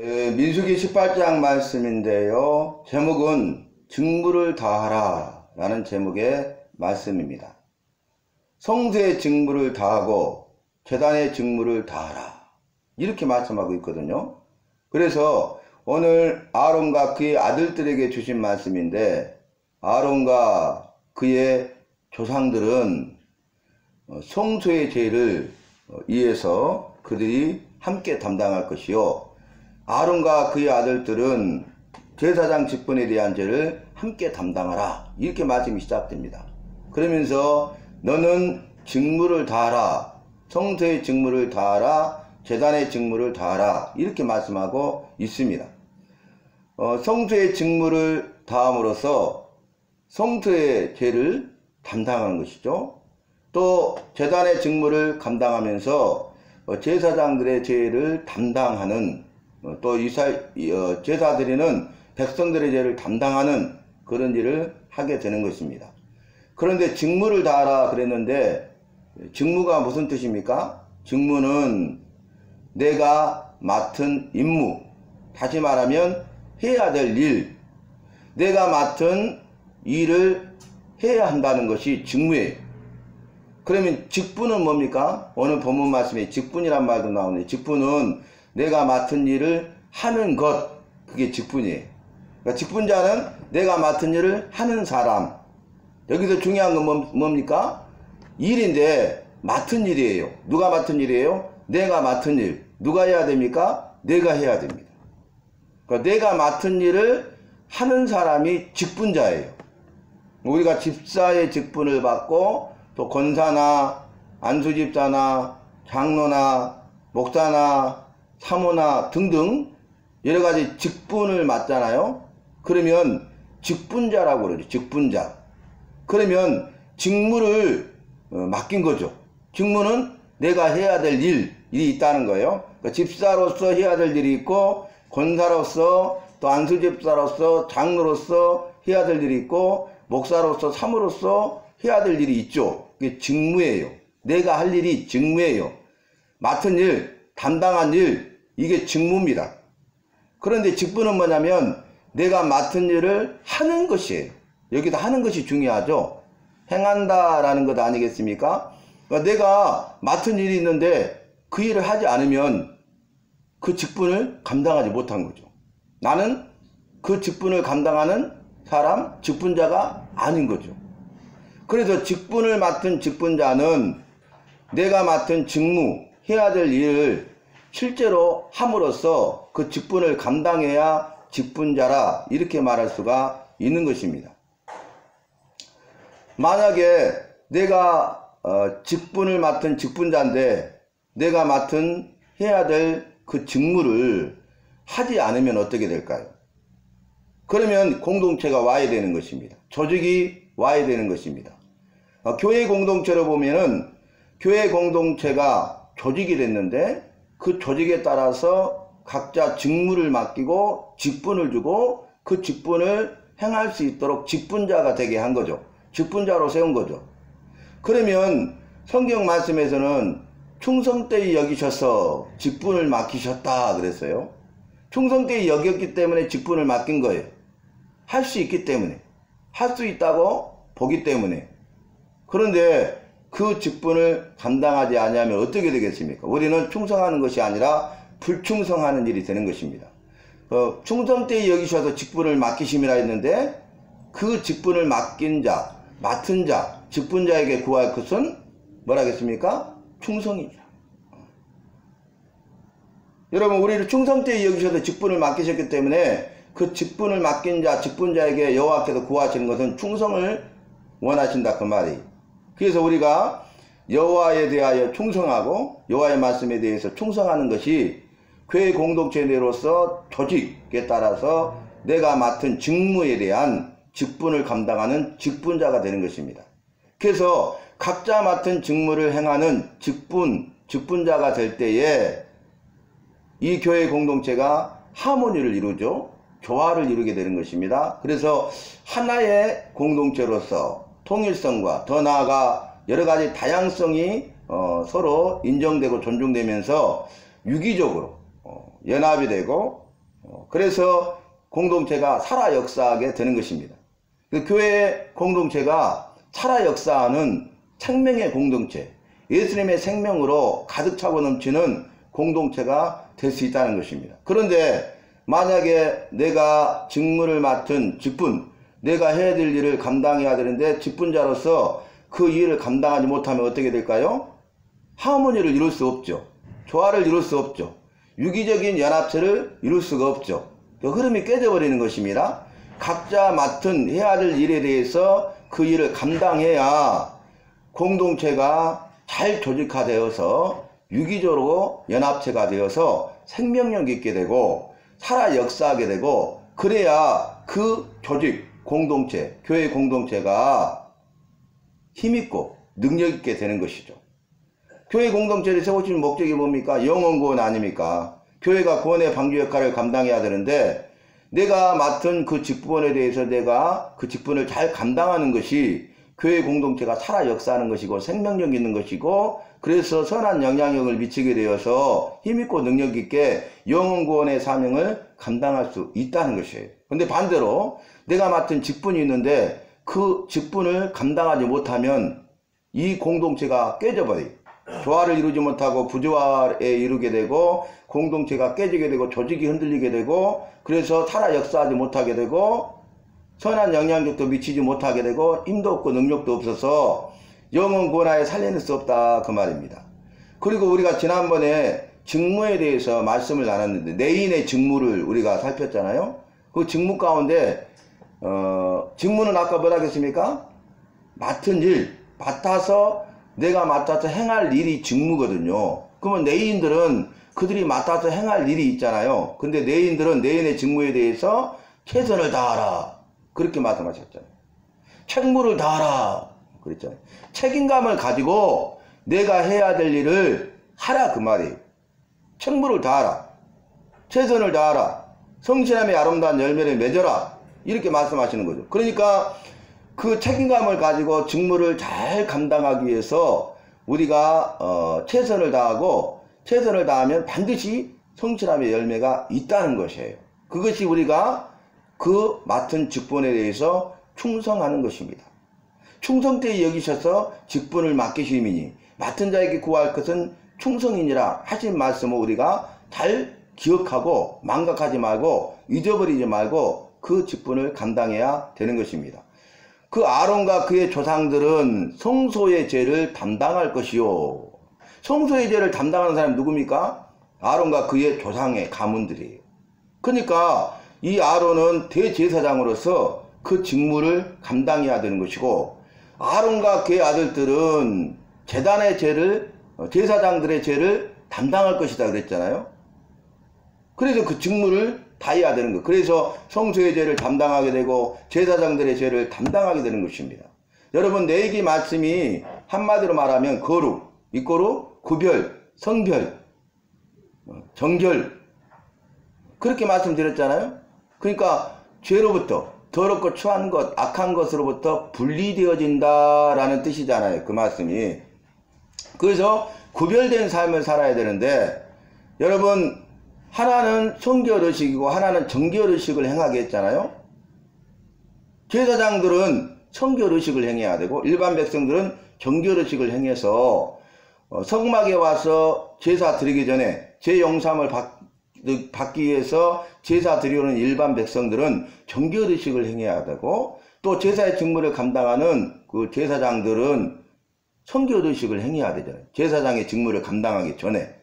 민수기 18장 말씀인데요. 제목은 직무를 다하라 라는 제목의 말씀입니다. 성소의 직무를 다하고 제단의 직무를 다하라 이렇게 말씀하고 있거든요. 그래서 오늘 아론과 그의 아들들에게 주신 말씀인데, 아론과 그의 조상들은 성소의 죄를 위해서 그들이 함께 담당할 것이요, 아론과 그의 아들들은 제사장 직분에 대한 죄를 함께 담당하라 이렇게 말씀이 시작됩니다. 그러면서 너는 직무를 다하라, 성소의 직무를 다하라, 제단의 직무를 다하라 이렇게 말씀하고 있습니다. 성소의 직무를 다함으로써 성소의 죄를 담당하는 것이죠. 또 제단의 직무를 감당하면서 제사장들의 죄를 담당하는, 또 제사 드리는 백성들의 죄를 담당하는 그런 일을 하게 되는 것입니다. 그런데 직무를 다하라 그랬는데, 직무가 무슨 뜻입니까? 직무는 내가 맡은 임무, 다시 말하면 해야 될 일, 내가 맡은 일을 해야 한다는 것이 직무예요. 그러면 직분은 뭡니까? 오늘 본문 말씀에 직분이란 말도 나오는데, 직분은 내가 맡은 일을 하는 것, 그게 직분이에요. 그러니까 직분자는 내가 맡은 일을 하는 사람. 여기서 중요한 건 뭡니까? 일인데 맡은 일이에요. 누가 맡은 일이에요? 내가 맡은 일. 누가 해야 됩니까? 내가 해야 됩니다. 그러니까 내가 맡은 일을 하는 사람이 직분자예요. 우리가 집사의 직분을 받고 또 권사나 안수집사나 장로나 목사나 사모나 등등 여러가지 직분을 맡잖아요. 그러면 직분자라고 그러죠. 직분자. 그러면 직무를 맡긴 거죠. 직무는 내가 해야 될 일이 있다는 거예요. 그러니까 집사로서 해야 될 일이 있고, 권사로서 또 안수집사로서 장로로서 해야 될 일이 있고, 목사로서 사모로서 해야 될 일이 있죠. 그게 직무예요. 내가 할 일이 직무예요. 맡은 일, 담당한 일, 이게 직무입니다. 그런데 직분은 뭐냐면 내가 맡은 일을 하는 것이에요. 여기다 하는 것이 중요하죠. 행한다라는 것 아니겠습니까? 그러니까 내가 맡은 일이 있는데 그 일을 하지 않으면 그 직분을 감당하지 못한 거죠. 나는 그 직분을 감당하는 사람, 직분자가 아닌 거죠. 그래서 직분을 맡은 직분자는 내가 맡은 직무, 해야 될 일을 실제로 함으로써 그 직분을 감당해야 직분자라 이렇게 말할 수가 있는 것입니다. 만약에 내가 직분을 맡은 직분자인데 내가 맡은 해야 될 그 직무를 하지 않으면 어떻게 될까요? 그러면 공동체가 와야 되는 것입니다. 조직이 와야 되는 것입니다. 교회 공동체로 보면은 교회 공동체가 조직이 됐는데 그 조직에 따라서 각자 직무를 맡기고 직분을 주고 그 직분을 행할 수 있도록 직분자가 되게 한 거죠. 직분자로 세운 거죠. 그러면 성경 말씀에서는 충성되이 여기셔서 직분을 맡기셨다 그랬어요. 충성되이 여겼기 때문에 직분을 맡긴 거예요. 할 수 있기 때문에, 할 수 있다고 보기 때문에. 그런데 그 직분을 감당하지 아니하면 어떻게 되겠습니까? 우리는 충성하는 것이 아니라 불충성하는 일이 되는 것입니다. 충성되이 여기셔서 직분을 맡기심이라 했는데 그 직분을 맡긴 자, 맡은 자, 직분자에게 구할 것은 뭐라겠습니까? 충성이죠. 여러분, 우리를 충성되이 여기셔서 직분을 맡기셨기 때문에 그 직분을 맡긴 자, 직분자에게 여호와께서 구하시는 것은 충성을 원하신다 그 말이에요. 그래서 우리가 여호와에 대하여 충성하고 여호와의 말씀에 대해서 충성하는 것이 교회 공동체 내로서 조직에 따라서 내가 맡은 직무에 대한 직분을 감당하는 직분자가 되는 것입니다. 그래서 각자 맡은 직무를 행하는 직분자가 될 때에 이 교회 공동체가 하모니를 이루죠. 조화를 이루게 되는 것입니다. 그래서 하나의 공동체로서 통일성과 더 나아가 여러 가지 다양성이 서로 인정되고 존중되면서 유기적으로 연합이 되고 그래서 공동체가 살아 역사하게 되는 것입니다. 그 교회 공동체가 살아 역사하는 생명의 공동체, 예수님의 생명으로 가득 차고 넘치는 공동체가 될 수 있다는 것입니다. 그런데 만약에 내가 직무를 맡은 직분, 내가 해야 될 일을 감당해야 되는데 직분자로서 그 일을 감당하지 못하면 어떻게 될까요? 하모니를 이룰 수 없죠. 조화를 이룰 수 없죠. 유기적인 연합체를 이룰 수가 없죠. 흐름이 깨져버리는 것입니다. 각자 맡은 해야 될 일에 대해서 그 일을 감당해야 공동체가 잘 조직화되어서 유기적으로 연합체가 되어서 생명력 있게 되고 살아 역사하게 되고, 그래야 그 조직, 공동체, 교회 공동체가 힘있고 능력있게 되는 것이죠. 교회 공동체를 세우시는 목적이 뭡니까? 영혼 구원 아닙니까? 교회가 구원의 방주 역할을 감당해야 되는데, 내가 맡은 그 직분에 대해서 내가 그 직분을 잘 감당하는 것이 교회 공동체가 살아 역사하는 것이고 생명력 있는 것이고, 그래서 선한 영향력을 미치게 되어서 힘있고 능력있게 영혼 구원의 사명을 감당할 수 있다는 것이에요. 근데 반대로 내가 맡은 직분이 있는데 그 직분을 감당하지 못하면 이 공동체가 깨져버려요. 조화를 이루지 못하고 부조화에 이르게 되고 공동체가 깨지게 되고 조직이 흔들리게 되고, 그래서 살아 역사하지 못하게 되고 선한 영향력도 미치지 못하게 되고 힘도 없고 능력도 없어서 영혼 구원하에 살려낼 수 없다, 그 말입니다. 그리고 우리가 지난번에 직무에 대해서 말씀을 나눴는데 내인의 직무를 우리가 살폈잖아요. 그 직무 가운데 직무는 아까 뭐라 했습니까? 맡은 일, 내가 맡아서 행할 일이 직무거든요. 그러면 내인들은 그들이 맡아서 행할 일이 있잖아요. 근데 내인들은 내인의 직무에 대해서 최선을 다하라, 그렇게 말씀하셨잖아요. 책무를 다하라 그랬잖아요. 책임감을 가지고 내가 해야 될 일을 하라, 그 말이에요. 책무를 다하라, 최선을 다하라, 성실함의 아름다운 열매를 맺어라, 이렇게 말씀하시는 거죠. 그러니까 그 책임감을 가지고 직무를 잘 감당하기 위해서 우리가 최선을 다하고, 최선을 다하면 반드시 성실함의 열매가 있다는 것이에요. 그것이 우리가 그 맡은 직분에 대해서 충성하는 것입니다. 충성되이 여기셔서 직분을 맡기심이니 맡은 자에게 구할 것은 충성이니라 하신 말씀을 우리가 잘 기억하고 망각하지 말고 잊어버리지 말고 그 직분을 감당해야 되는 것입니다. 그 아론과 그의 조상들은 성소의 죄를 담당할 것이요. 성소의 죄를 담당하는 사람이 누굽니까? 아론과 그의 조상의 가문들이에요. 그러니까 이 아론은 대제사장으로서 그 직무를 감당해야 되는 것이고, 아론과 그의 아들들은 제단의 죄를, 제사장들의 죄를 담당할 것이다 그랬잖아요. 그래서 그 직무를 다해야 되는 것. 그래서 성소의 죄를 담당하게 되고 제사장들의 죄를 담당하게 되는 것입니다. 여러분, 내기 말씀이 한마디로 말하면 거룩, 이꼬르 구별, 성별, 정결, 그렇게 말씀드렸잖아요. 그러니까 죄로부터, 더럽고 추한 것, 악한 것으로부터 분리되어진다라는 뜻이잖아요, 그 말씀이. 그래서 구별된 삶을 살아야 되는데, 여러분, 하나는 성결의식이고 하나는 정결의식을 행하게 했잖아요. 제사장들은 성결의식을 행해야 되고 일반 백성들은 정결의식을 행해서 성막에 와서 제사 드리기 전에 제영삼을 받기 위해서 제사 드리오는 일반 백성들은 정결의식을 행해야 되고, 또 제사의 직무를 감당하는 그 제사장들은 성결의식을 행해야 되잖아요. 제사장의 직무를 감당하기 전에.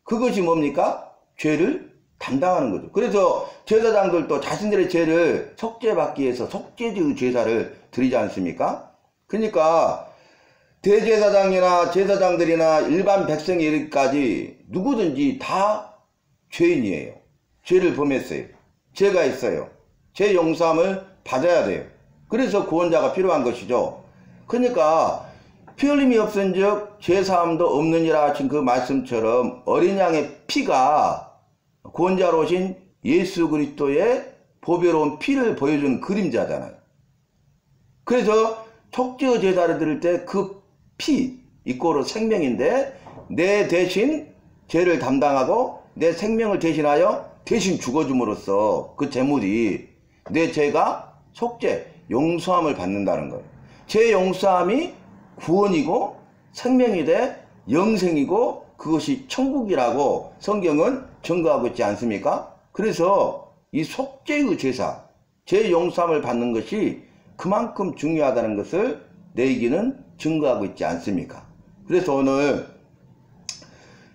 그것이 뭡니까? 죄를 담당하는 거죠. 그래서 제사장들도 자신들의 죄를 속죄받기 위해서 속죄의 제사를 드리지 않습니까? 그러니까 대제사장이나 제사장들이나 일반 백성에 이르기까지 누구든지 다 죄인이에요. 죄를 범했어요. 죄가 있어요. 죄 용서함을 받아야 돼요. 그래서 구원자가 필요한 것이죠. 그러니까 피 흘림이 없은즉 죄사함도 없느니라 하신 그 말씀처럼 어린 양의 피가 구원자로 오신 예수 그리스도의 보배로운 피를 보여주는 그림자잖아요. 그래서 속죄의 제사를 드릴 때 그 피, 이꼬르 생명인데 내 대신 죄를 담당하고 내 생명을 대신하여 대신 죽어줌으로써 그 제물이 내 죄가 속죄, 용서함을 받는다는 거예요. 죄 용서함이 구원이고 생명이 돼 영생이고 그것이 천국이라고 성경은 증거하고 있지 않습니까? 그래서 이 속죄의 제사, 죄 용서함을 받는 것이 그만큼 중요하다는 것을 내기는 증거하고 있지 않습니까? 그래서 오늘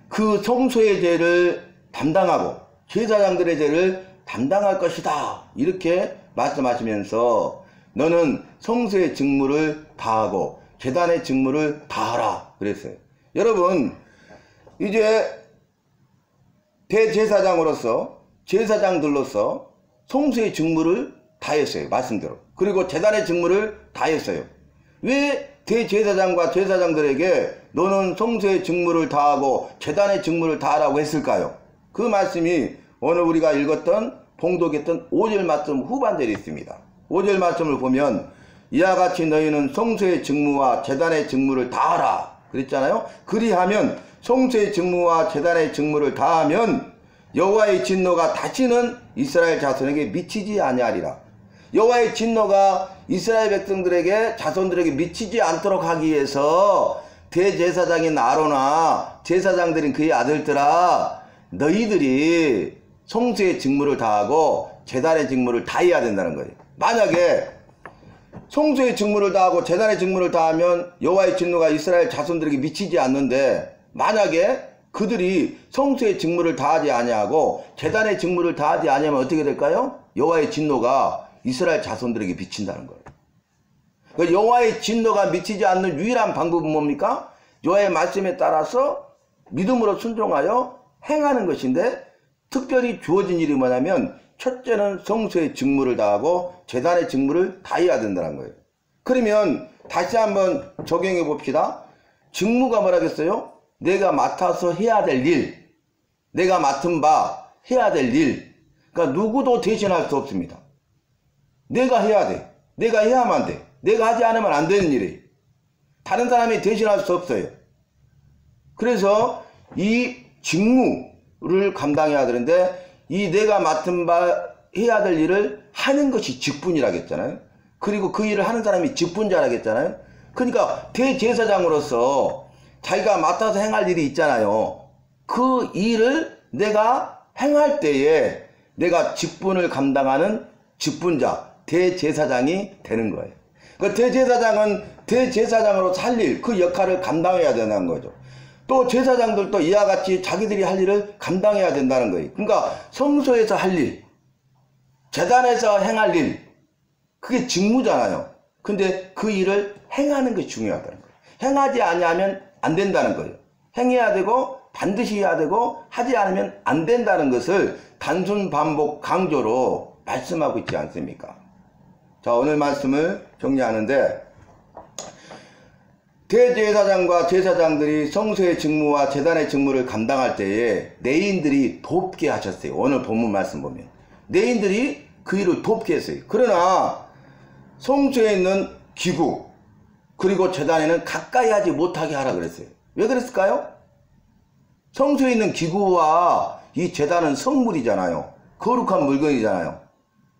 그 성소의 죄를 담당하고 제사장들의 죄를 담당할 것이다 이렇게 말씀하시면서 너는 성소의 직무를 다하고 제단의 직무를 다하라 그랬어요. 여러분 이제 대제사장으로서 제사장들로서 성소의 직무를 다했어요. 말씀대로. 그리고 제단의 직무를 다했어요. 왜 대제사장과 제사장들에게 너는 성소의 직무를 다하고 제단의 직무를 다하라고 했을까요? 그 말씀이 오늘 우리가 읽었던 봉독했던 5절 말씀 후반절에 있습니다. 5절 말씀을 보면 이와 같이 너희는 성소의 직무와 제단의 직무를 다하라 그랬잖아요. 그리하면 성소의 직무와 제단의 직무를 다하면 여호와의 진노가 다시는 이스라엘 자손에게 미치지 아니하리라. 여호와의 진노가 이스라엘 백성들에게 자손들에게 미치지 않도록 하기 위해서 대제사장인 아론아 제사장들인 그의 아들들아 너희들이 성소의 직무를 다하고 제단의 직무를 다해야 된다는 거예요. 만약에 성소의 직무를 다하고 제단의 직무를 다하면 여호와의 진노가 이스라엘 자손들에게 미치지 않는데 만약에 그들이 성소의 직무를 다하지 아니하고 제단의 직무를 다하지 아니하면 어떻게 될까요? 여호와의 진노가 이스라엘 자손들에게 미친다는 거예요. 여호와의 진노가 미치지 않는 유일한 방법은 뭡니까? 여호와의 말씀에 따라서 믿음으로 순종하여 행하는 것인데 특별히 주어진 일이 뭐냐면 첫째는 성소의 직무를 다하고 제단의 직무를 다해야 된다는 거예요. 그러면 다시 한번 적용해 봅시다. 직무가 뭐라겠어요? 내가 맡아서 해야 될 일, 내가 맡은 바 해야 될 일. 그러니까 누구도 대신할 수 없습니다. 내가 해야 돼. 내가 해야만 돼. 내가 하지 않으면 안 되는 일이에요. 다른 사람이 대신할 수 없어요. 그래서 이 직무를 감당해야 되는데 이 내가 맡은 바 해야 될 일을 하는 것이 직분이라고 했잖아요. 그리고 그 일을 하는 사람이 직분자라고 했잖아요. 그러니까 대제사장으로서 자기가 맡아서 행할 일이 있잖아요. 그 일을 내가 행할 때에 내가 직분을 감당하는 직분자, 대제사장이 되는 거예요. 그 대제사장은 대제사장으로서 할 일, 그 역할을 감당해야 된다는 거죠. 또 제사장들도 이와 같이 자기들이 할 일을 감당해야 된다는 거예요. 그러니까 성소에서 할 일, 제단에서 행할 일, 그게 직무잖아요. 근데 그 일을 행하는 것이 중요하다는 거예요. 행하지 아니하면 안 된다는 거예요. 행해야 되고 반드시 해야 되고 하지 않으면 안 된다는 것을 단순 반복 강조로 말씀하고 있지 않습니까? 자, 오늘 말씀을 정리하는데 대제사장과 제사장들이 성소의 직무와 제단의 직무를 감당할 때에 레인들이 돕게 하셨어요. 오늘 본문 말씀 보면 레인들이 그 일을 돕게 했어요. 그러나 성소에 있는 기구 그리고 제단에는 가까이 하지 못하게 하라 그랬어요. 왜 그랬을까요? 성소에 있는 기구와 이 제단은 성물이잖아요. 거룩한 물건이잖아요.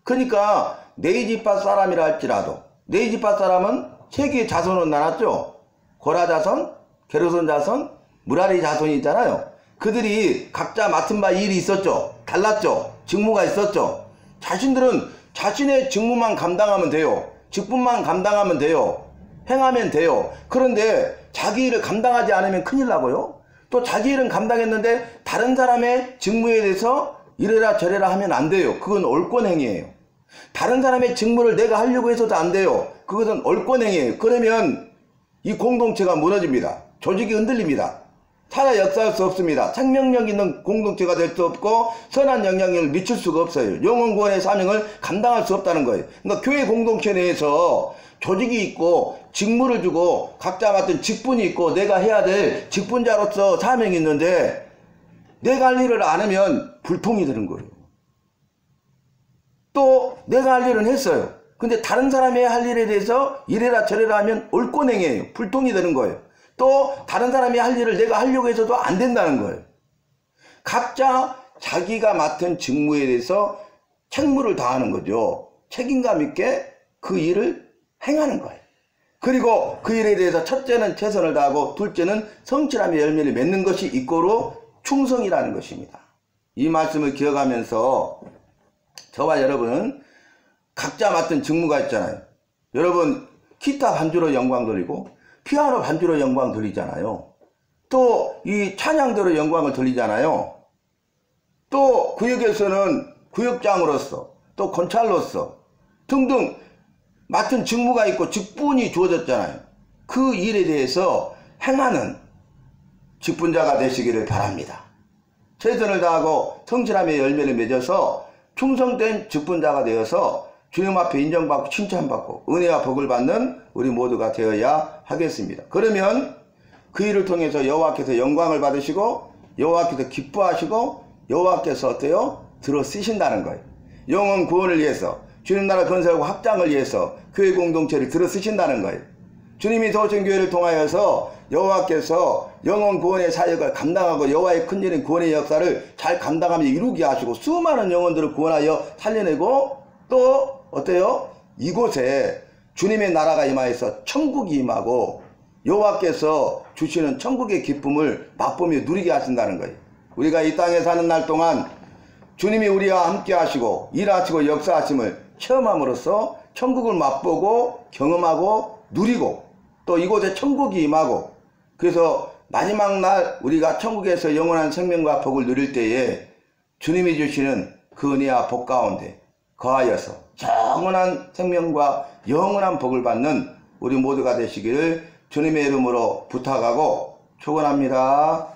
그러니까 네이지파 사람이라 할지라도 네이지파 사람은 세 개의 자손으로 나눴죠. 고라 자손, 게르손 자손, 무라리 자손이 있잖아요. 그들이 각자 맡은 바 일이 있었죠. 달랐죠. 직무가 있었죠. 자신들은 자신의 직무만 감당하면 돼요. 직분만 감당하면 돼요. 행하면 돼요. 그런데 자기 일을 감당하지 않으면 큰일 나고요. 또 자기 일은 감당했는데 다른 사람의 직무에 대해서 이래라 저래라 하면 안 돼요. 그건 옳권행위예요. 다른 사람의 직무를 내가 하려고 해서도 안 돼요. 그것은 옳권행위예요. 그러면 이 공동체가 무너집니다. 조직이 흔들립니다. 살아 역사할 수 없습니다. 생명력 있는 공동체가 될 수 없고 선한 영향력을 미칠 수가 없어요. 영혼 구원의 사명을 감당할 수 없다는 거예요. 그러니까 교회 공동체 내에서 조직이 있고 직무를 주고 각자 맡은 직분이 있고 내가 해야 될 직분자로서 사명이 있는데 내가 할 일을 안 하면 불통이 되는 거예요. 또 내가 할 일은 했어요. 근데 다른 사람이 할 일에 대해서 이래라 저래라 하면 옳권행위예요. 불통이 되는 거예요. 또 다른 사람이 할 일을 내가 하려고 해서도 안 된다는 거예요. 각자 자기가 맡은 직무에 대해서 책무를 다하는 거죠. 책임감 있게 그 일을 행하는 거예요. 그리고 그 일에 대해서 첫째는 최선을 다하고 둘째는 성실함의 열매를 맺는 것이 이꼬로 충성이라는 것입니다. 이 말씀을 기억하면서 저와 여러분 각자 맡은 직무가 있잖아요. 여러분 기타 반주로 영광 돌리고 피아노 반주로 영광 돌리잖아요. 또 이 찬양대로 영광을 돌리잖아요. 또 구역에서는 구역장으로서 또 건찰로서 등등 맡은 직무가 있고 직분이 주어졌잖아요. 그 일에 대해서 행하는 직분자가 되시기를 바랍니다. 최선을 다하고 성실함의 열매를 맺어서 충성된 직분자가 되어서 주님 앞에 인정받고 칭찬받고 은혜와 복을 받는 우리 모두가 되어야 하겠습니다. 그러면 그 일을 통해서 여호와께서 영광을 받으시고 여호와께서 기뻐하시고 여호와께서 어때요? 들어 쓰신다는 거예요. 영혼 구원을 위해서 주님 나라 건설하고 확장을 위해서 교회 공동체를 들어 쓰신다는 거예요. 주님이 도우신 교회를 통하여서 여호와께서 영혼 구원의 사역을 감당하고 여호와의 큰일인 구원의 역사를 잘 감당하며 이루게 하시고 수많은 영혼들을 구원하여 살려내고 또 어때요? 이곳에 주님의 나라가 임하여서 천국이 임하고 여호와께서 주시는 천국의 기쁨을 맛보며 누리게 하신다는 거예요. 우리가 이 땅에 사는 날 동안 주님이 우리와 함께 하시고 일하시고 역사하심을 체험함으로써 천국을 맛보고 경험하고 누리고 또 이곳에 천국이 임하고 그래서 마지막 날 우리가 천국에서 영원한 생명과 복을 누릴 때에 주님이 주시는 그 은혜와 복 가운데 거하여서 영원한 생명과 영원한 복을 받는 우리 모두가 되시기를 주님의 이름으로 부탁하고 축원합니다.